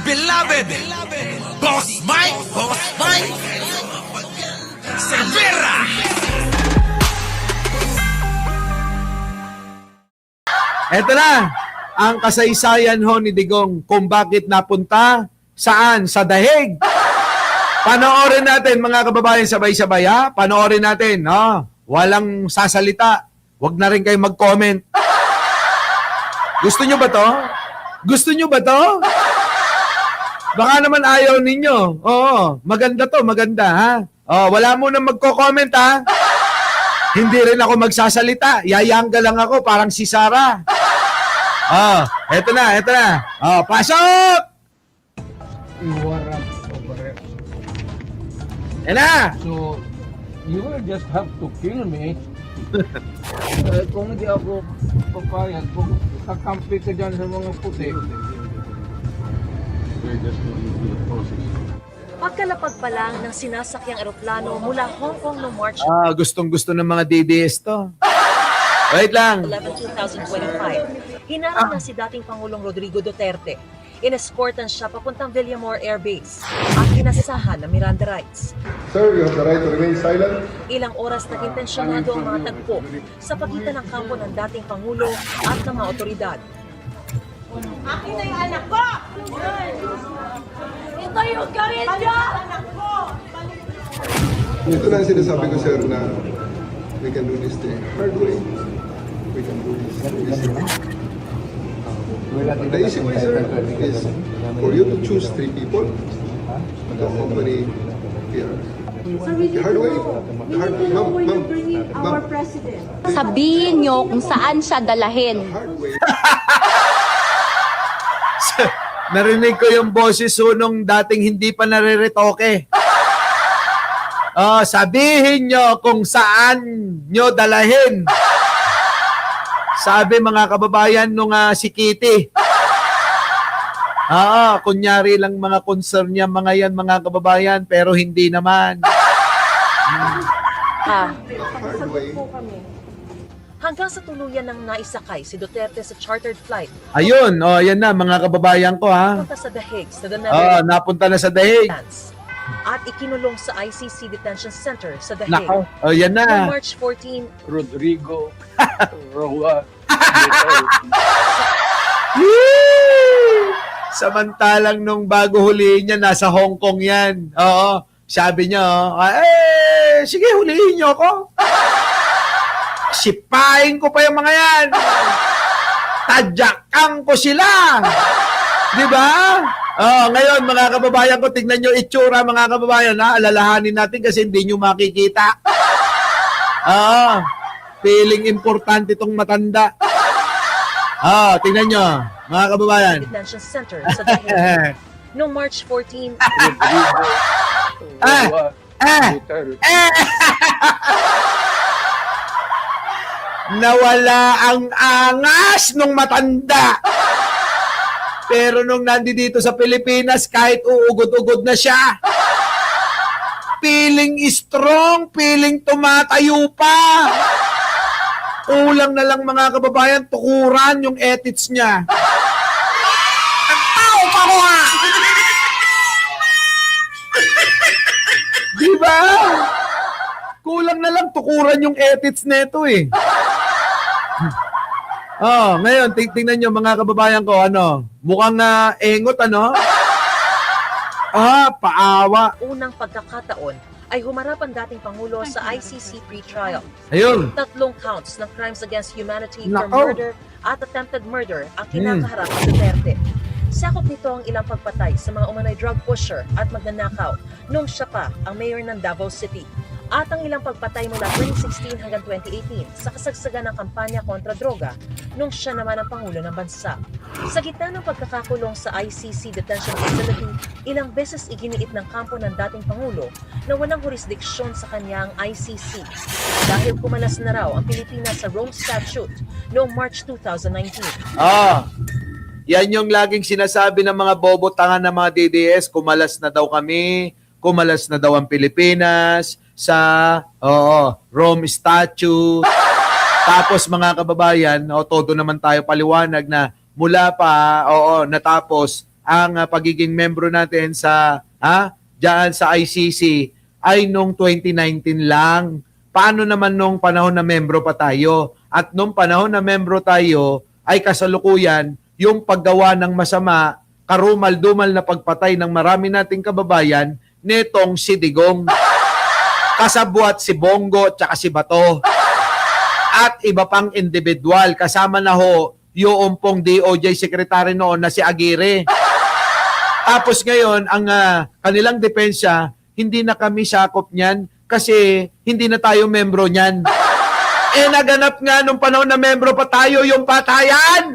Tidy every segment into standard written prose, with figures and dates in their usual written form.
beloved Boss Mike Cervera. Eto na, ang kasaysayan ho ni Digong kung bakit napunta, saan, sa Dahig. Panoorin natin mga kababayan sabay-sabay ha. Panoorin natin, no? Walang sasalita. Huwag na rin kayo mag-comment. Gusto nyo ba to? Gusto nyo ba to? Baka naman ayaw ninyo. Oo, maganda to, maganda ha. Oh, wala mo nang magko-comment ha. Hindi rin ako magsasalita. Yayangga lang ako parang si Sarah. Oh, eto na. Oh, pasok! Yan na! So, you will just have to kill me. Kung hindi ako papayag, kung kakampi ka dyan sa mga puti. We're just going through the process. Pagkalapag pa lang ng sinasakyang eroplano mula Hong Kong noong March Gustong-gusto ng mga DDS to. Wait lang. 11, 2025, hinarap na si dating Pangulong Rodrigo Duterte. Inescortan siya papuntang Villamor Air Base at inasahan ng Miranda rights. Sir, you have the right to remain silent. Ilang oras naging tensyonado ang mga tagpo sa pagitan ng kampo ng dating Pangulo at ng mga otoridad. Akin na yung anak ko! Ito yung gawin niyo! Ito na ang sinasabi ko, sir, na we can do this the hard way. We can do this easy. The easy way, sir, is for you to choose 3 people to accompany here. The hard way, Our president. Sabihin nyo kung saan siya dalahin. hard way. Narinig ko yung boses nung dating hindi pa nareretoke. Oh, sabihin nyo kung saan nyo dalahin. Sabi mga kababayan nung si Kitty. Kunyari lang mga concern niya mga yan mga kababayan pero hindi naman. Hard way. Hanggang sa tuluyan ng naisakay si Duterte sa chartered flight Ayun, yan na mga kababayan ko ha. punta sa Dahig sa The Netherlands Napunta na sa Dahig. at ikinulong sa ICC Detention Center sa Dahig. Nako, yan Noong na. March 14, Rodrigo, Roa, Samantalang nung bago hulihin niya, nasa Hong Kong yan. Oo. Sabi niya, sige, hulihin niyo ako. Sipain ko pa yung mga yan. Tadyakan ko sila. Di ba? Ngayon, mga kababayan ko, tignan nyo itsura, mga kababayan. Alalahanin natin kasi hindi nyo makikita. Feeling importante itong matanda. Tingnan nyo, mga kababayan. Detention Center sa Dahig. Noong March 14, Rodrigo, Roa, Duterte. Nawala ang angas nung matanda. Pero nung nandito sa Pilipinas, kahit uugod-ugod na siya, feeling strong, feeling tumatayo pa. Kulang na lang mga kababayan, tukuran yung edits niya. Ang tao pa ko ha! Diba? Kulang na lang tukuran yung edits neto eh. Ngayon, tingnan nyo mga kababayan ko, mukhang engot, paawa. unang pagkakataon ay humarap ang dating Pangulo sa ICC pre-trial. Ayun. 3 counts ng crimes against humanity for Nako. murder at attempted murder ang kinakaharap ng Duterte. Sakop nito ang ilang pagpatay sa mga umanay drug pusher at magnanakaw nung siya pa ang mayor ng Davao City. At ang ilang pagpatay mula 2016 hanggang 2018 sa kasagsagan ng kampanya kontra droga nung siya naman ang Pangulo ng bansa. Sa gitna ng pagkakakulong sa ICC Detention Facility, ilang beses iginiit ng kampo ng dating Pangulo na walang jurisdiksyon sa kanyang ICC dahil kumalas na raw ang Pilipinas sa Rome Statute noong March 2019. Yan yung laging sinasabi ng mga bobo tanga ng mga DDS, kumalas na daw kami, kumalas na daw ang Pilipinas sa Rome Statute. Tapos mga kababayan, todo naman tayo paliwanag na mula pa, natapos ang pagiging membro natin sa diyan sa ICC ay nung 2019 lang. Paano naman nung panahon na membro pa tayo? At nung panahon na membro tayo ay kasalukuyan yung paggawa ng masama, karumal-dumal na pagpatay ng marami nating kababayan netong si Digong. Kasabwat si Bongo at si Bato. At iba pang individual. Kasama na ho yung pong DOJ Secretary noon na si Aguirre. Tapos ngayon, ang kanilang depensya, hindi na kami sakop niyan kasi hindi na tayo membro niyan. Naganap nga nung panahon na membro pa tayo yung patayan.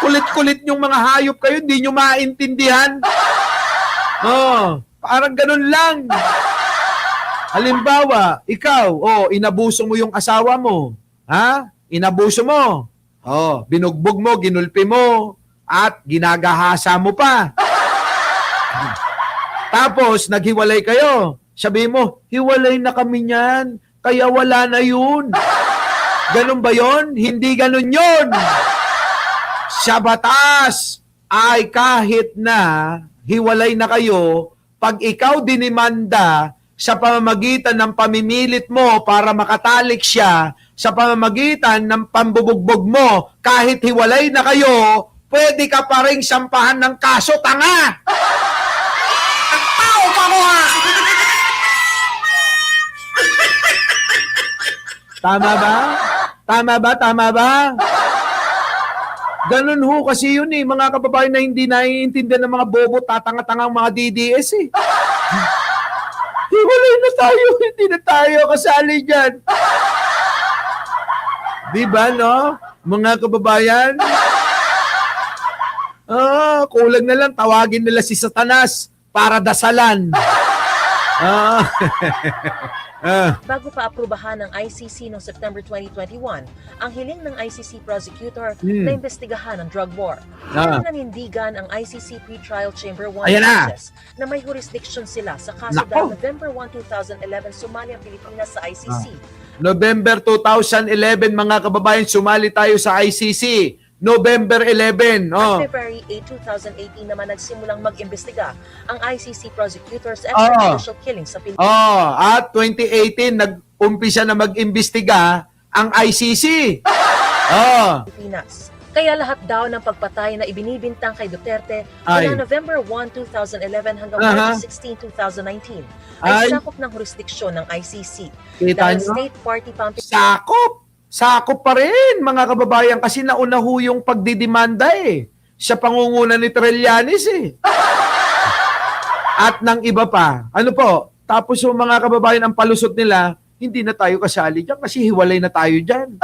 Kulit-kulit yung mga hayop kayo, hindi nyo maintindihan. Parang ganun lang. Halimbawa, ikaw, inabuso mo yung asawa mo. Inabuso mo. Binugbog mo, ginulpi mo, at ginagahasa mo pa. Tapos, naghiwalay kayo. Sabi mo, hiwalay na kami niyan, kaya wala na yun. Ganun ba yun? Hindi ganun yun. Sa batas ay kahit na hiwalay na kayo, pag ikaw dinimanda sa pamamagitan ng pamimilit mo para makatalik siya, sa pamamagitan ng pambubugbog mo, kahit hiwalay na kayo, pwede ka pa rin sampahan ng kaso, tanga! Ang tao pa mo, ha! Tama ba? Tama ba? Tama ba? Ganun ho kasi yun mga kababayan na hindi naiintindihan ng mga bobo, tatanga-tangang mga DDS Hiwalay na tayo, hindi na tayo kasali dyan. Di ba, no? Mga kababayan? Kulang na lang, tawagin nila si Satanas para dasalan. Bago pa aprubahan ng ICC noong September 2021, ang hiling ng ICC prosecutor na imbestigahan ang drug war. Nanindigan ang ICC Pretrial Chamber 1 Ayan na. process na may jurisdiction sila sa kaso Nako. dahil November 1, 2011 sumali ang Pilipinas sa ICC. November 2011, mga kababayan, sumali tayo sa ICC. November 11. At February 8, 2018 naman nagsimulang mag-imbestiga ang ICC prosecutors sa extrajudicial killings sa Pilipinas. At 2018, nag-umpisa na mag-imbestiga ang ICC. Kaya lahat daw ng pagpatay na ibinibintang kay Duterte mula November 1, 2011 hanggang March 16, 2019 ay sakop ng jurisdiksyon ng ICC. Kita Dahil nyo? state party pumping Sakop pa rin, mga kababayan, kasi nauna ho yung pagdidemanda sa pangunguna ni Trillanes At ng iba pa. Ano po? Tapos yung mga kababayan, ang palusot nila, hindi na tayo kasali dyan kasi hiwalay na tayo dyan.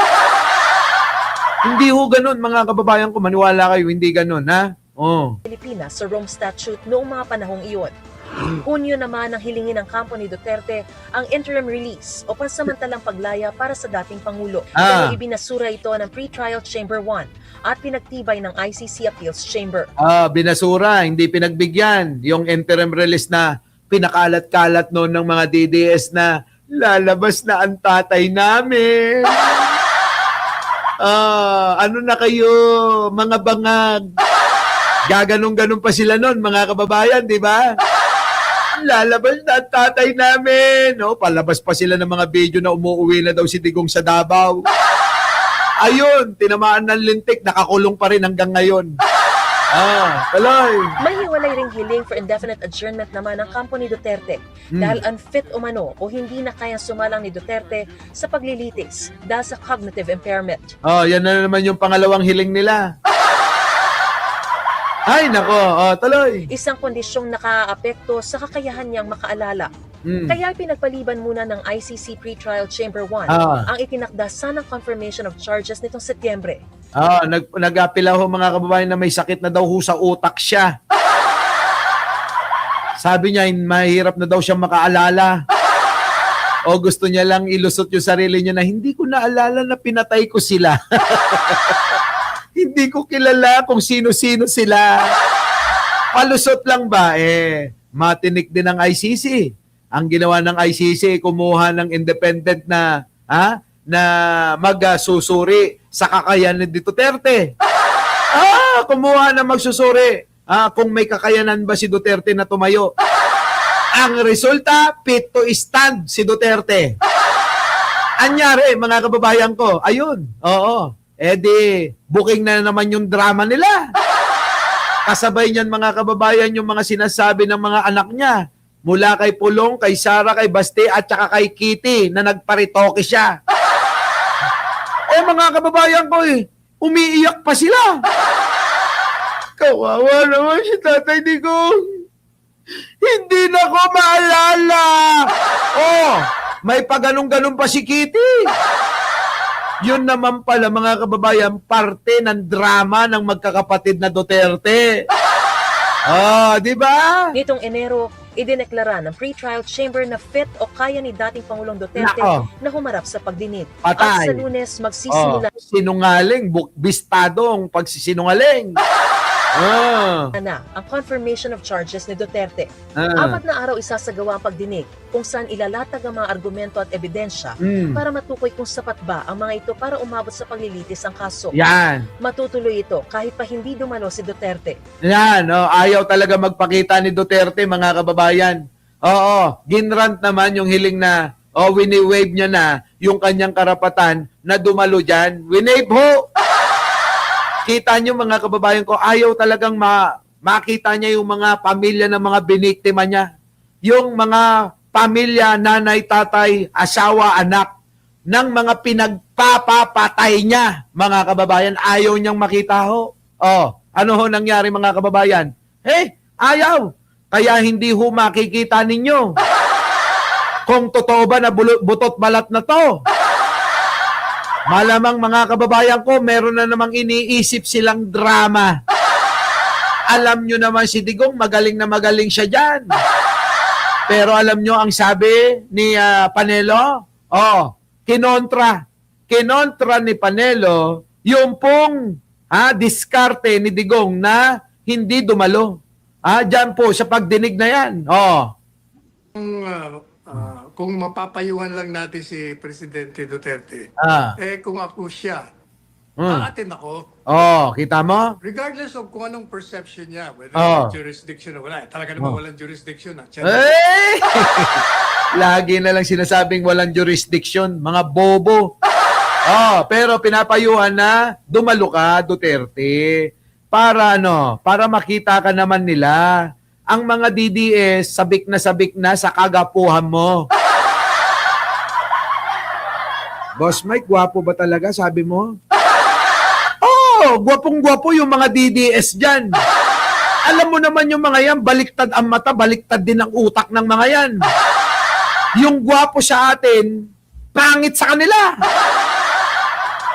Hindi ho ganun, mga kababayan ko. Maniwala kayo, hindi ganun, ha? Pilipinas sa Rome Statute noong mga panahong iyon. Hunyo naman ang hilingin ng kampo ni Duterte ang interim release o pansamantalang paglaya para sa dating Pangulo. Pero ibinasura ito ng Pretrial Chamber 1 at pinagtibay ng ICC Appeals Chamber. Binasura, hindi pinagbigyan. Yung interim release na pinakalat-kalat noon ng mga DDS na lalabas na ang tatay namin. Ano na kayo, mga bangag? Gaganong-ganon pa sila noon, mga kababayan, di ba? Lalabas na ang tatay namin. Palabas pa sila ng mga video na umuuwi na daw si Digong sa Davao. Ayun, tinamaan ng lintik, nakakulong pa rin hanggang ngayon. Tuloy. May hiwalay ring hiling for indefinite adjournment naman ng kampo ni Duterte dahil unfit umano o hindi na kayang sumalang ni Duterte sa paglilitis dahil sa cognitive impairment. Yan na naman yung pangalawang hiling nila. Ay, nako. Tuloy. Isang kondisyong nakaapekto sa kakayahan niyang makaalala. Kaya pinagpaliban muna ng ICC Pretrial Chamber 1 ang itinakda sanang confirmation of charges nitong Setyembre. Nag-apila ho, mga kababayan, na may sakit na daw ho sa utak siya. Sabi niya, mahirap na daw siyang makaalala. O gusto niya lang ilusot yung sarili niya na hindi ko naalala na pinatay ko sila. Hindi ko kilala kung sino-sino sila. Palusot lang ba? Matinik din ang ICC. Ang ginawa ng ICC, kumuha ng independent na magsusuri sa kakayahan ni Duterte. Kumuha na magsusuri kung may kakayanan ba si Duterte na tumayo. Ang resulta, fit to stand si Duterte. Anyari, mga kababayan ko, ayun, oo, di, booking na naman yung drama nila. Kasabay niyan, mga kababayan, yung mga sinasabi ng mga anak niya, mula kay Pulong, kay Sara, kay Baste, at saka kay Kitty, na nagparitoke siya. Mga kababayan ko, umiiyak pa sila. Kawawa naman si Tatay Digong. Hindi na ko maalala. May paganong-ganon pa si Kitty. Yun naman pala, mga kababayan, parte ng drama ng magkakapatid na Duterte. Di ba? Nitong Enero, idineklara ng pre-trial chamber na fit o kaya ni dating Pangulong Duterte Nako. na humarap sa pagdinig. Patay. At sa Lunes, magsisimula Sinungaling, bistadong pagsisinungaling. na ang confirmation of charges ni Duterte. 4 na araw isasagawa ang pagdinig kung saan ilalatag ang mga argumento at ebidensya para matukoy kung sapat ba ang mga ito para umabot sa paglilitis ang kaso. Yan. Matutuloy ito kahit pa hindi dumalo si Duterte. Yan, ayaw talaga magpakita ni Duterte, mga kababayan. Ginrant naman yung hiling na, wini-wave niya na yung kanyang karapatan na dumalo dyan. Wini-wave ho! Kita nyo, mga kababayan ko, ayaw talagang makita niya yung mga pamilya ng mga biniktima niya. Yung mga pamilya, nanay, tatay, asawa, anak, ng mga pinagpapapatay niya, mga kababayan, ayaw niyang makita ho. Ano ho nangyari, mga kababayan? Ayaw. Kaya hindi ho makikita ninyo kung totoo ba na butot balat na to. Malamang, mga kababayan ko, meron na namang iniisip silang drama. Alam nyo naman si Digong, magaling na magaling siya dyan. Pero alam nyo ang sabi ni Panelo? Kinontra ni Panelo yung pong diskarte ni Digong na hindi dumalo. Dyan po, sa pagdinig na yan. Kung mapapayuhan lang natin si Presidente Duterte, kung ako siya, aatin ako. Kita mo? Regardless of kung anong perception niya, whether jurisdiction o wala. Talaga naman walang jurisdiction. Lagi na lang sinasabing walang jurisdiction, mga bobo. Pero pinapayuhan na dumalo ka, Duterte. Para para makita ka naman nila. Ang mga DDS, sabik na sa kagapuhan mo. Boss Mike, gwapo ba talaga, sabi mo? Gwapong-gwapo yung mga DDS dyan. Alam mo naman yung mga yan, baliktad ang mata, baliktad din ang utak ng mga yan. Yung gwapo sa atin, pangit sa kanila.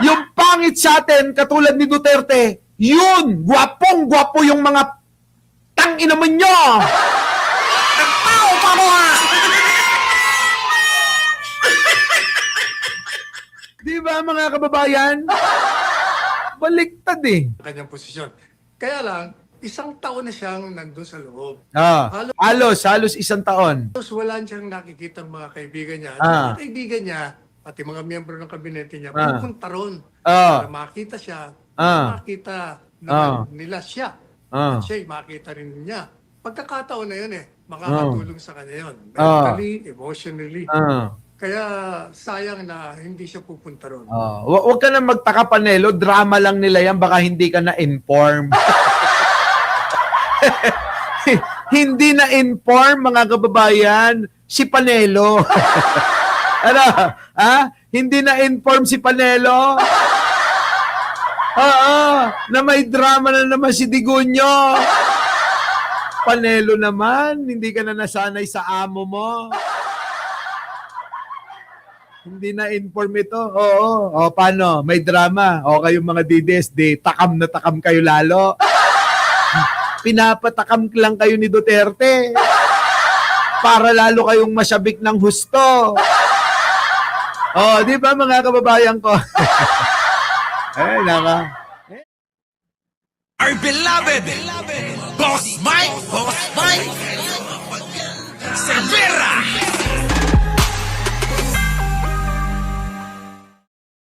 Yung pangit sa atin, katulad ni Duterte, yun, gwapong-gwapo yung mga tangina mo nyo! Di ba, mga kababayan? Baliktad Kanyang posisyon. Kaya lang, isang taon na siyang nandun sa loob. Halos isang taon. Tapos wala siyang nakikita mga kaibigan niya. Mga kaibigan niya, pati mga miyembro ng kabinete niya, pupunta ron. Para makita siya, makita naman nila siya. At siya'y makita rin niya. Pagkakataon na yun makakatulong sa kanya yun. Mentally, emotionally. Kaya sayang na hindi siya pupunta ron. Huwag ka na magtaka, Panelo. Drama lang nila yan. Baka hindi ka na-inform. Hindi na-inform, mga kababayan, si Panelo. Hindi na-inform si Panelo. Na may drama na naman si Digunyo. Panelo naman, hindi ka na nasanay sa amo mo. Hindi na-inform ito. Paano? May drama. Kayong mga DDS, takam na takam kayo lalo. Pinapatakam lang kayo ni Duterte. Para lalo kayong masyabik ng husto. Di ba, mga kababayan ko? Our beloved Boss Mike Cervera.